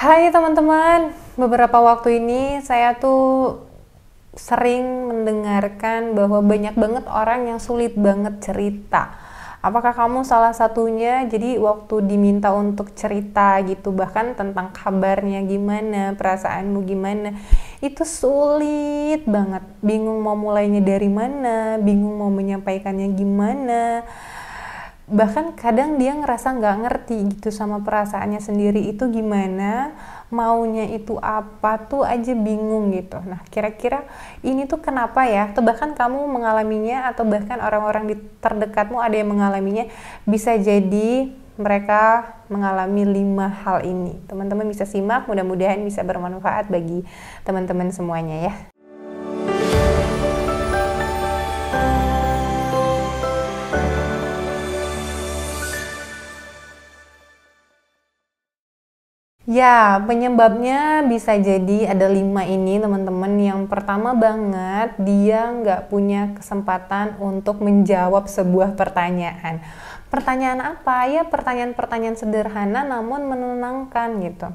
Hai teman-teman, beberapa waktu ini saya tuh sering mendengarkan bahwa banyak banget orang yang sulit banget cerita. Apakah kamu salah satunya? Jadi waktu diminta untuk cerita gitu, bahkan tentang kabarnya gimana, perasaanmu gimana, itu sulit banget. Bingung mau mulainya dari mana, bingung mau menyampaikannya gimana. Bahkan kadang dia ngerasa nggak ngerti gitu sama perasaannya sendiri itu gimana, maunya itu apa tuh aja bingung gitu. Nah, kira-kira ini tuh kenapa ya? Atau bahkan kamu mengalaminya, atau bahkan orang-orang di terdekatmu ada yang mengalaminya. Bisa jadi mereka mengalami 5 hal ini. Teman-teman bisa simak, mudah-mudahan bisa bermanfaat bagi teman-teman semuanya ya. Ya, penyebabnya bisa jadi ada 5 ini teman-teman. Yang pertama banget, dia nggak punya kesempatan untuk menjawab sebuah pertanyaan. Pertanyaan apa? Ya pertanyaan-pertanyaan sederhana namun menenangkan gitu.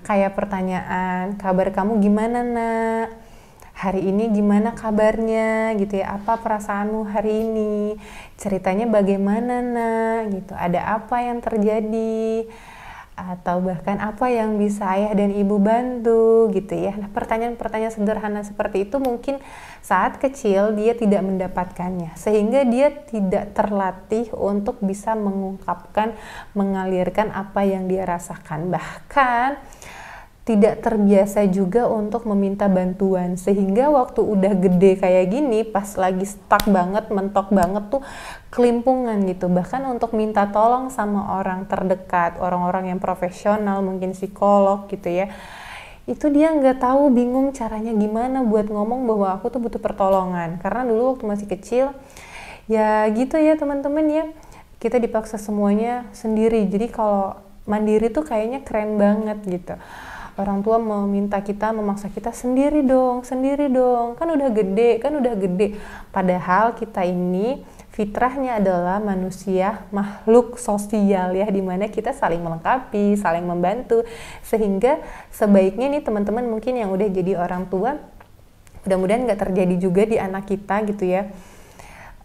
Kayak pertanyaan, kabar kamu gimana nak? Hari ini gimana kabarnya gitu ya, apa perasaanmu hari ini, ceritanya bagaimana nak gitu, ada apa yang terjadi, atau bahkan apa yang bisa ayah dan ibu bantu gitu ya. Nah, pertanyaan-pertanyaan sederhana seperti itu mungkin saat kecil dia tidak mendapatkannya, sehingga dia tidak terlatih untuk bisa mengungkapkan, mengalirkan apa yang dia rasakan. Bahkan tidak terbiasa juga untuk meminta bantuan, sehingga waktu udah gede kayak gini, pas lagi stuck banget, mentok banget tuh kelimpungan gitu. Bahkan untuk minta tolong sama orang terdekat, orang-orang yang profesional, mungkin psikolog gitu ya, itu dia nggak tahu, bingung caranya gimana buat ngomong bahwa aku tuh butuh pertolongan. Karena dulu waktu masih kecil ya gitu ya teman-teman ya, kita dipaksa semuanya sendiri. Jadi kalau mandiri tuh kayaknya keren banget gitu. Orang tua meminta kita, memaksa kita sendiri dong, kan udah gede. Padahal kita ini fitrahnya adalah manusia, makhluk sosial ya, dimana kita saling melengkapi, saling membantu. Sehingga sebaiknya nih teman-teman mungkin yang udah jadi orang tua, mudah-mudahan nggak terjadi juga di anak kita gitu ya,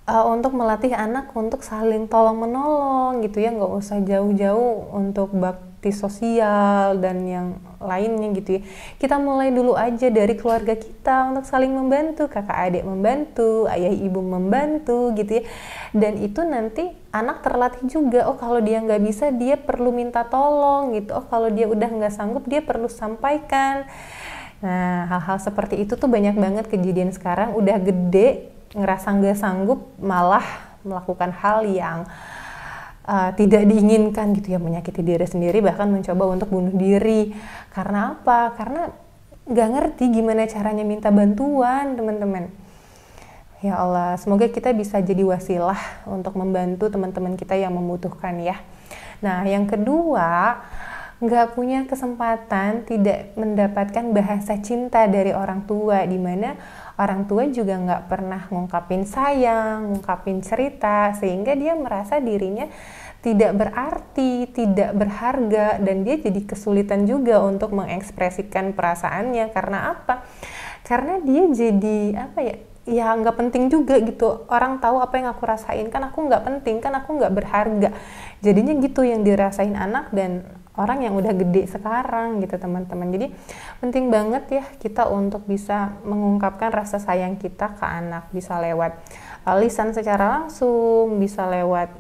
untuk melatih anak untuk saling tolong menolong gitu ya, nggak usah jauh-jauh untuk bakti sosial dan yang lainnya gitu ya. Kita mulai dulu aja dari keluarga kita untuk saling membantu, kakak adik membantu, ayah ibu membantu gitu ya. Dan itu nanti anak terlatih juga, oh kalau dia nggak bisa dia perlu minta tolong gitu, oh kalau dia udah nggak sanggup dia perlu sampaikan. Nah, hal-hal seperti itu tuh banyak banget kejadian sekarang, udah gede ngerasa nggak sanggup malah melakukan hal yang tidak diinginkan gitu ya, menyakiti diri sendiri, bahkan mencoba untuk bunuh diri. Karena apa? Karena nggak ngerti gimana caranya minta bantuan teman-teman. Ya Allah, semoga kita bisa jadi wasilah untuk membantu teman-teman kita yang membutuhkan ya. Nah, yang kedua, nggak punya kesempatan, tidak mendapatkan bahasa cinta dari orang tua, dimana orang tua juga nggak pernah ngungkapin sayang, ngungkapin cerita, sehingga dia merasa dirinya tidak berarti, tidak berharga, dan dia jadi kesulitan juga untuk mengekspresikan perasaannya. Karena apa? Karena dia jadi apa ya, ya nggak penting juga gitu, orang tahu apa yang aku rasain, kan aku nggak penting, kan aku nggak berharga. Jadinya gitu yang dirasain anak dan orang yang udah gede sekarang gitu teman-teman. Jadi penting banget ya kita untuk bisa mengungkapkan rasa sayang kita ke anak, bisa lewat lisan secara langsung, bisa lewat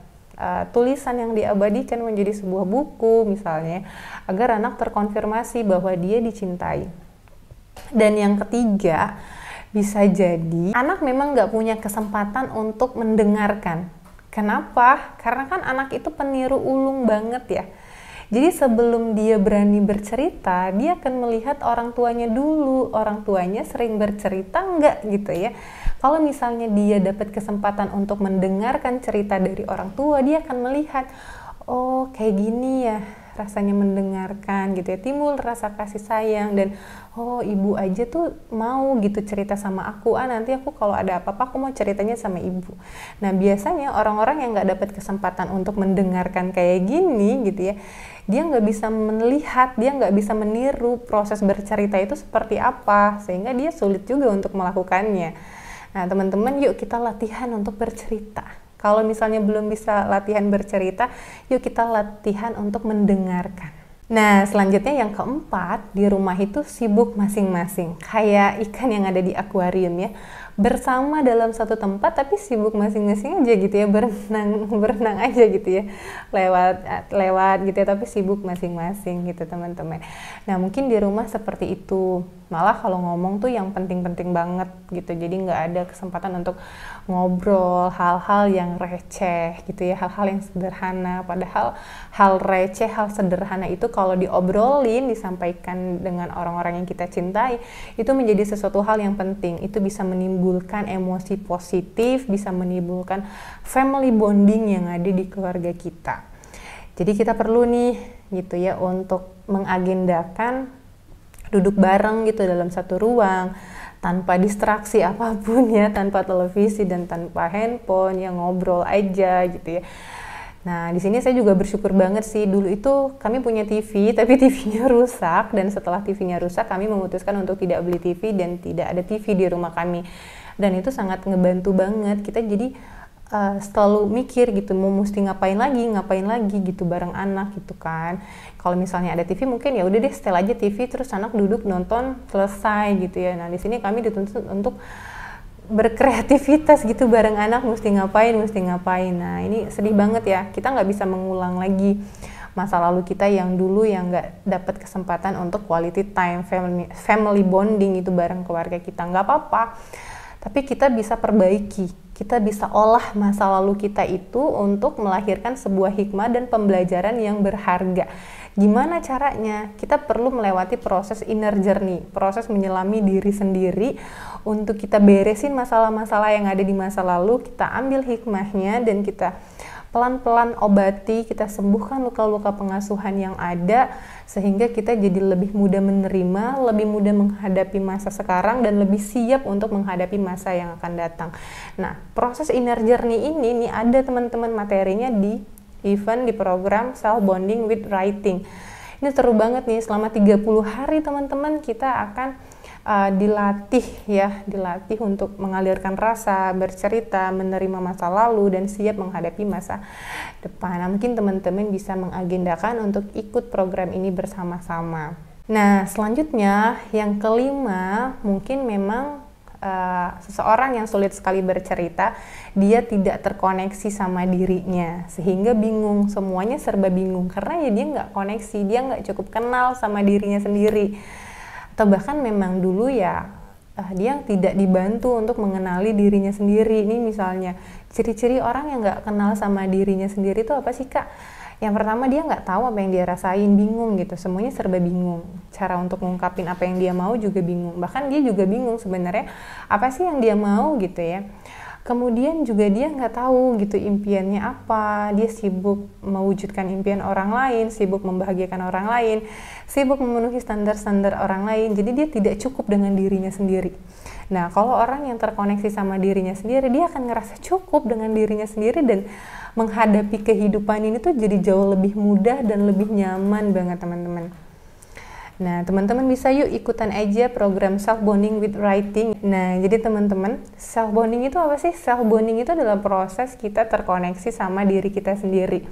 tulisan yang diabadikan menjadi sebuah buku misalnya, agar anak terkonfirmasi bahwa dia dicintai. Dan yang ketiga, bisa jadi anak memang nggak punya kesempatan untuk mendengarkan. Kenapa? Karena kan anak itu peniru ulung banget ya. Jadi sebelum dia berani bercerita, dia akan melihat orang tuanya dulu. Orang tuanya sering bercerita enggak gitu ya. Kalau misalnya dia dapat kesempatan untuk mendengarkan cerita dari orang tua, dia akan melihat, oh kayak gini ya rasanya mendengarkan gitu ya, timbul rasa kasih sayang, dan oh ibu aja tuh mau gitu cerita sama aku, nanti aku kalau ada apa-apa aku mau ceritanya sama ibu. Nah biasanya orang-orang yang nggak dapat kesempatan untuk mendengarkan kayak gini gitu ya, dia nggak bisa melihat, dia nggak bisa meniru proses bercerita itu seperti apa, sehingga dia sulit juga untuk melakukannya. Nah teman-teman, yuk kita latihan untuk bercerita. Kalau misalnya belum bisa latihan bercerita, yuk kita latihan untuk mendengarkan. Nah, selanjutnya yang keempat, di rumah itu sibuk masing-masing. Kayak ikan yang ada di akuarium ya. Bersama dalam satu tempat tapi sibuk masing-masing aja gitu ya, berenang aja gitu ya. Lewat gitu ya, tapi sibuk masing-masing gitu teman-teman. Nah, mungkin di rumah seperti itu. Malah kalau ngomong tuh yang penting-penting banget gitu. Jadi nggak ada kesempatan untuk ngobrol hal-hal yang receh gitu ya, hal-hal yang sederhana. Padahal hal receh, hal sederhana itu kalau diobrolin, disampaikan dengan orang-orang yang kita cintai, itu menjadi sesuatu hal yang penting. Itu bisa menimbulkan emosi positif, bisa menimbulkan family bonding yang ada di keluarga kita. Jadi kita perlu nih gitu ya untuk mengagendakan duduk bareng gitu dalam satu ruang, tanpa distraksi apapun ya, tanpa televisi dan tanpa handphone, yang ngobrol aja gitu ya. Nah, di sini saya juga bersyukur banget sih. Dulu itu kami punya TV, tapi TV-nya rusak, dan setelah TV-nya rusak, kami memutuskan untuk tidak beli TV dan tidak ada TV di rumah kami. Dan itu sangat ngebantu banget. Kita jadi selalu mikir gitu, mau mesti ngapain lagi gitu bareng anak gitu kan. Kalau misalnya ada TV mungkin ya udah deh setel aja TV, terus anak duduk nonton selesai gitu ya. Nah, di sini kami dituntut untuk berkreativitas gitu bareng anak, mesti ngapain. Nah, ini sedih banget ya, kita nggak bisa mengulang lagi masa lalu kita yang dulu yang nggak dapat kesempatan untuk quality time, family bonding itu bareng keluarga kita. Nggak apa-apa, tapi kita bisa perbaiki, kita bisa olah masa lalu kita itu untuk melahirkan sebuah hikmah dan pembelajaran yang berharga. Gimana caranya? Kita perlu melewati proses inner journey, proses menyelami diri sendiri untuk kita beresin masalah-masalah yang ada di masa lalu, kita ambil hikmahnya dan kita pelan-pelan obati, kita sembuhkan luka-luka pengasuhan yang ada, sehingga kita jadi lebih mudah menerima, lebih mudah menghadapi masa sekarang, dan lebih siap untuk menghadapi masa yang akan datang. Nah, proses inner journey ini nih ada teman-teman materinya di event di program Self Bonding with Writing. Ini seru banget nih, selama 30 hari teman-teman kita akan dilatih untuk mengalirkan rasa, bercerita, menerima masa lalu, dan siap menghadapi masa depan. Nah, mungkin teman-teman bisa mengagendakan untuk ikut program ini bersama-sama. Nah, selanjutnya yang kelima, mungkin memang seseorang yang sulit sekali bercerita, dia tidak terkoneksi sama dirinya, sehingga bingung, semuanya serba bingung, karena ya dia nggak koneksi, dia nggak cukup kenal sama dirinya sendiri. Atau bahkan memang dulu ya dia tidak dibantu untuk mengenali dirinya sendiri. Ini misalnya ciri-ciri orang yang nggak kenal sama dirinya sendiri itu apa sih Kak? Yang pertama, dia nggak tahu apa yang dia rasain, bingung gitu, semuanya serba bingung. Cara untuk ngungkapin apa yang dia mau juga bingung, bahkan dia juga bingung sebenarnya apa sih yang dia mau gitu ya. Kemudian juga dia nggak tahu gitu impiannya apa, dia sibuk mewujudkan impian orang lain, sibuk membahagiakan orang lain, sibuk memenuhi standar-standar orang lain, jadi dia tidak cukup dengan dirinya sendiri. Nah, kalau orang yang terkoneksi sama dirinya sendiri, dia akan ngerasa cukup dengan dirinya sendiri, dan menghadapi kehidupan ini tuh jadi jauh lebih mudah dan lebih nyaman banget teman-teman. Nah, teman-teman bisa yuk ikutan aja program Self Bonding with Writing. Nah, jadi teman-teman, self bonding itu apa sih? Self bonding itu adalah proses kita terkoneksi sama diri kita sendiri.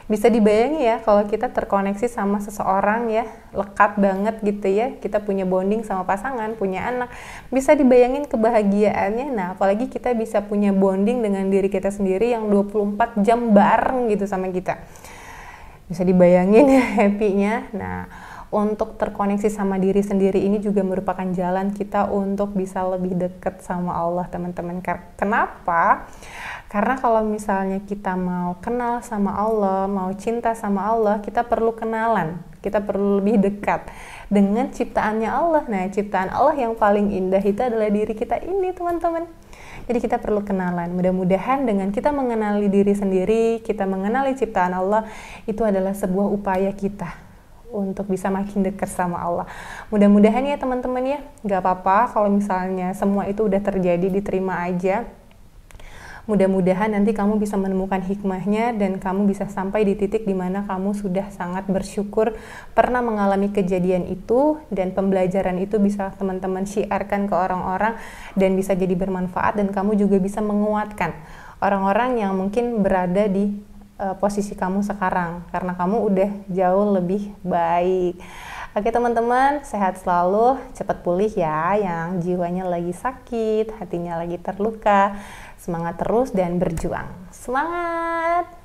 Bisa dibayangin ya kalau kita terkoneksi sama seseorang ya, lekat banget gitu ya. Kita punya bonding sama pasangan, punya anak. Bisa dibayangin kebahagiaannya. Nah, apalagi kita bisa punya bonding dengan diri kita sendiri yang 24 jam bareng gitu sama kita. Bisa dibayangin ya happy-nya. Nah, untuk terkoneksi sama diri sendiri ini juga merupakan jalan kita untuk bisa lebih dekat sama Allah, teman-teman. Kenapa? Karena kalau misalnya kita mau kenal sama Allah, mau cinta sama Allah, kita perlu kenalan, kita perlu lebih dekat dengan ciptaannya Allah. Nah, ciptaan Allah yang paling indah itu adalah diri kita ini, teman-teman. Jadi kita perlu kenalan. Mudah-mudahan dengan kita mengenali diri sendiri, kita mengenali ciptaan Allah, itu adalah sebuah upaya kita untuk bisa makin dekat sama Allah. Mudah-mudahan ya teman-teman ya, gak apa-apa kalau misalnya semua itu udah terjadi, diterima aja. Mudah-mudahan nanti kamu bisa menemukan hikmahnya dan kamu bisa sampai di titik dimana kamu sudah sangat bersyukur pernah mengalami kejadian itu, dan pembelajaran itu bisa teman-teman syiarkan ke orang-orang dan bisa jadi bermanfaat, dan kamu juga bisa menguatkan orang-orang yang mungkin berada di posisi kamu sekarang karena kamu udah jauh lebih baik. Oke teman-teman, sehat selalu, cepat pulih ya yang jiwanya lagi sakit, hatinya lagi terluka. Semangat terus dan berjuang. Semangat!